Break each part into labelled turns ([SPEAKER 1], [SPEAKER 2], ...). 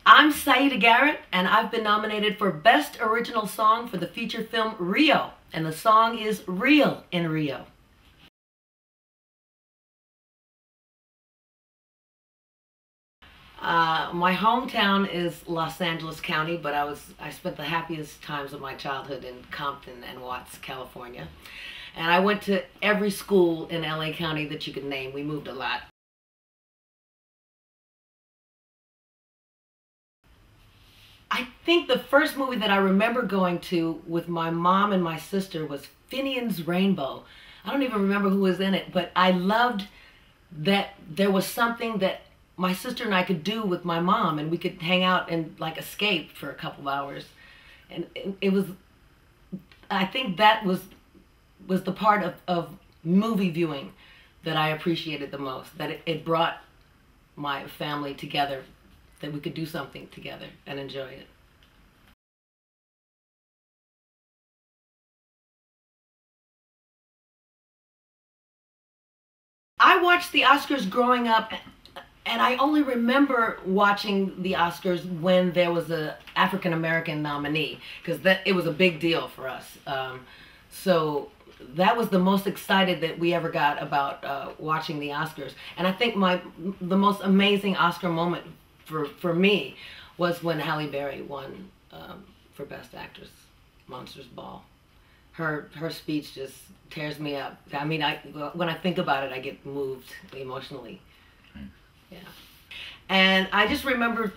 [SPEAKER 1] I'm Siedah Garrett, and I've been nominated for Best Original Song for the feature film Rio, and the song is Real in Rio. My hometown is Los Angeles County, but I spent the happiest times of my childhood in Compton and Watts, California. And I went to every school in LA County that you could name. We moved a lot. I think the first movie that I remember going to with my mom and my sister was Finian's Rainbow. I don't even remember who was in it, but I loved that there was something that my sister and I could do with my mom, and we could hang out and like escape for a couple of hours. And it was, I think that was the part of movie viewing that I appreciated the most, that it brought my family together, that we could do something together and enjoy it. I watched the Oscars growing up, and I only remember watching the Oscars when there was an African-American nominee, because it was a big deal for us. So that was the most excited that we ever got about watching the Oscars. And I think the most amazing Oscar moment for me was when Halle Berry won for Best Actress, Monsters Ball. Her speech just tears me up. I mean, when I think about it, I get moved emotionally. Yeah. And I just remember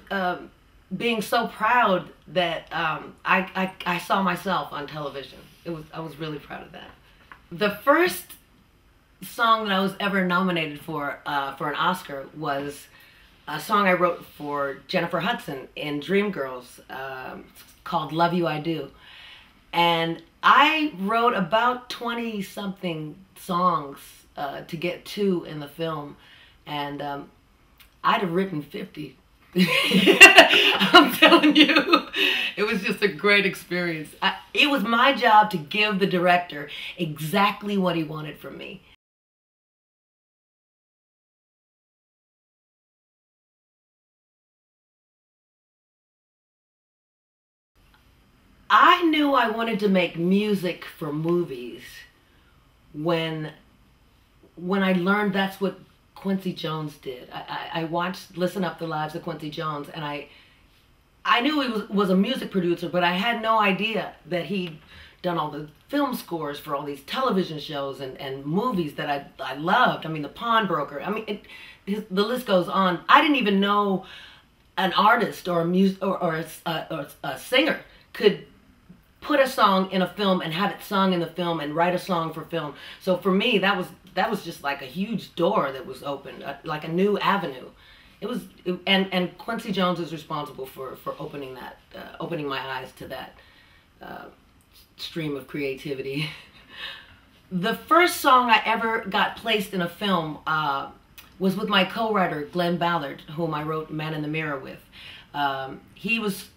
[SPEAKER 1] being so proud that I saw myself on television. I was really proud of that. The first song that I was ever nominated for an Oscar was a song I wrote for Jennifer Hudson in Dreamgirls called Love You I Do. And I wrote about 20-something songs to get to in the film, and I'd have written 50. I'm telling you, it was just a great experience. It was my job to give the director exactly what he wanted from me. I knew I wanted to make music for movies when I learned that's what Quincy Jones did. I watched Listen Up: The Lives of Quincy Jones, and I knew he was a music producer, but I had no idea that he'd done all the film scores for all these television shows and movies that I loved. I mean, The Pawnbroker. I mean, the list goes on. I didn't even know an artist or a singer could put a song in a film and have it sung in the film and write a song for film. So for me, that was just like a huge door that was opened, like a new avenue. And Quincy Jones is responsible for opening my eyes to that stream of creativity. The first song I ever got placed in a film was with my co-writer Glenn Ballard, whom I wrote Man in the Mirror with. He was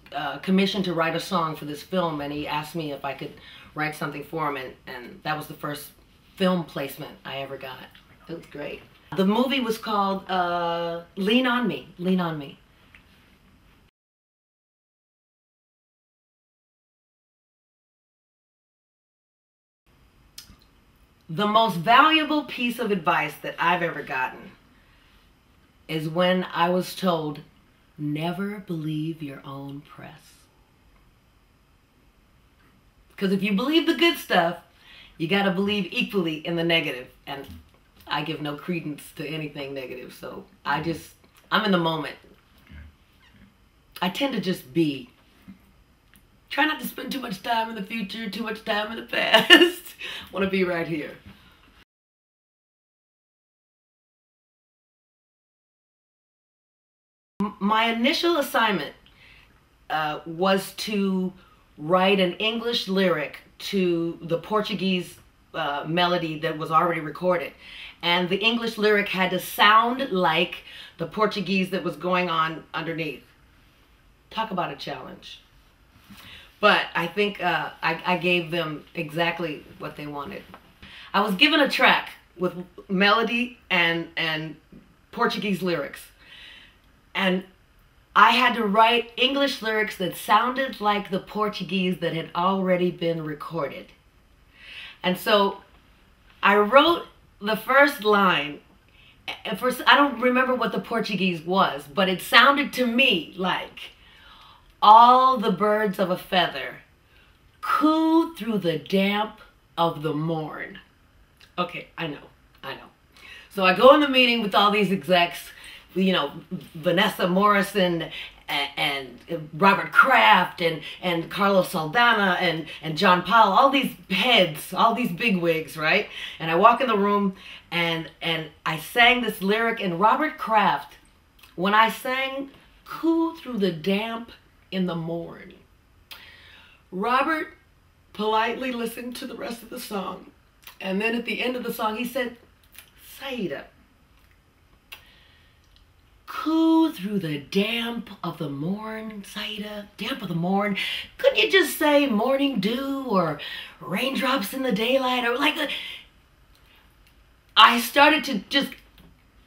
[SPEAKER 1] commissioned to write a song for this film, and he asked me if I could write something for him, and that was the first film placement I ever got. It was great. The movie was called Lean on Me, Lean on Me. The most valuable piece of advice that I've ever gotten is when I was told, never believe your own press. Because if you believe the good stuff, you got to believe equally in the negative. And I give no credence to anything negative. So I'm in the moment. I tend to just be. Try not to spend too much time in the future, too much time in the past. Want to be right here. My initial assignment was to write an English lyric to the Portuguese melody that was already recorded. And the English lyric had to sound like the Portuguese that was going on underneath. Talk about a challenge. But I think I gave them exactly what they wanted. I was given a track with melody and Portuguese lyrics. And I had to write English lyrics that sounded like the Portuguese that had already been recorded. And so I wrote the first line. At first, I don't remember what the Portuguese was, but it sounded to me like, all the birds of a feather coo through the damp of the morn. Okay, I know. So I go in the meeting with all these execs, you know, Vanessa Morrison and Robert Kraft and Carlos Saldana and John Powell, all these heads, all these bigwigs, right? And I walk in the room and I sang this lyric, and Robert Kraft, when I sang "Coo Through the Damp in the Morn," Robert politely listened to the rest of the song, and then at the end of the song he said, "Siedah, coo through the damp of the morn, Siedah, damp of the morn. Couldn't you just say morning dew or raindrops in the daylight or like a..." I started to just,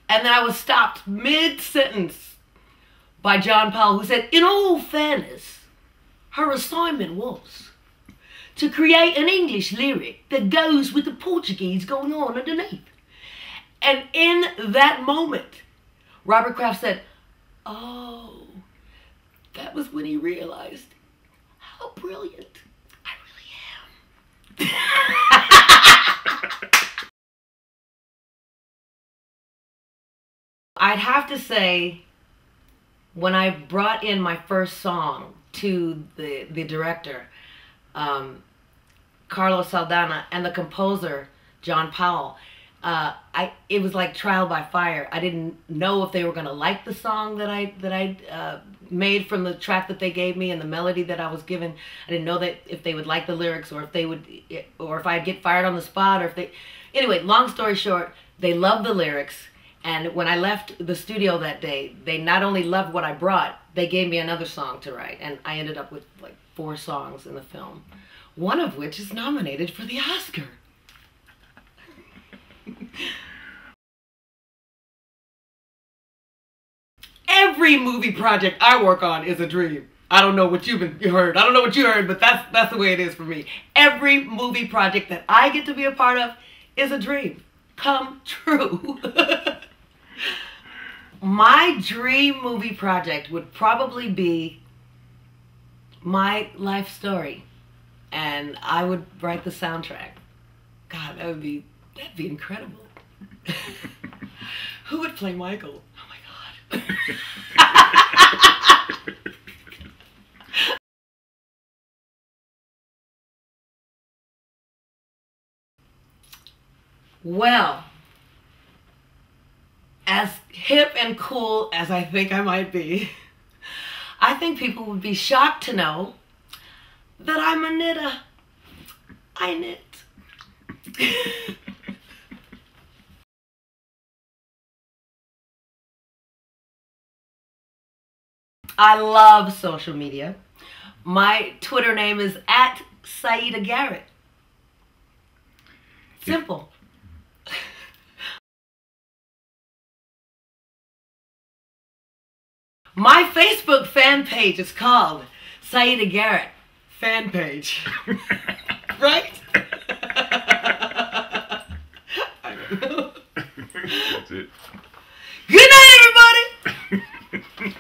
[SPEAKER 1] and then I was stopped mid-sentence by John Powell, who said, "In all fairness, her assignment was to create an English lyric that goes with the Portuguese going on underneath." And in that moment, Robert Kraft said, "Oh," that was when he realized how brilliant I really am. I'd have to say, when I brought in my first song to the director, Carlos Saldana, and the composer, John Powell, it was like trial by fire. I didn't know if they were going to like the song that I made from the track that they gave me and the melody that I was given. I didn't know that if they would like the lyrics, or if I'd get fired on the spot, or if they... Anyway, long story short, they loved the lyrics. And when I left the studio that day, they not only loved what I brought, they gave me another song to write. And I ended up with like 4 songs in the film, one of which is nominated for the Oscar. Every movie project I work on is a dream. I don't know what you heard. I don't know what you heard, but that's the way it is for me. Every movie project that I get to be a part of is a dream come true. My dream movie project would probably be my life story, and I would write the soundtrack. God, that'd be incredible. Who would play Michael? Oh my God. Well, as hip and cool as I think I might be, I think people would be shocked to know that I'm a knitter. I knit. I love social media. My Twitter name is @Siedah Garrett. Simple. My Facebook fan page is called Siedah Garrett fan page. Right? I don't know. That's it. Good night, everybody!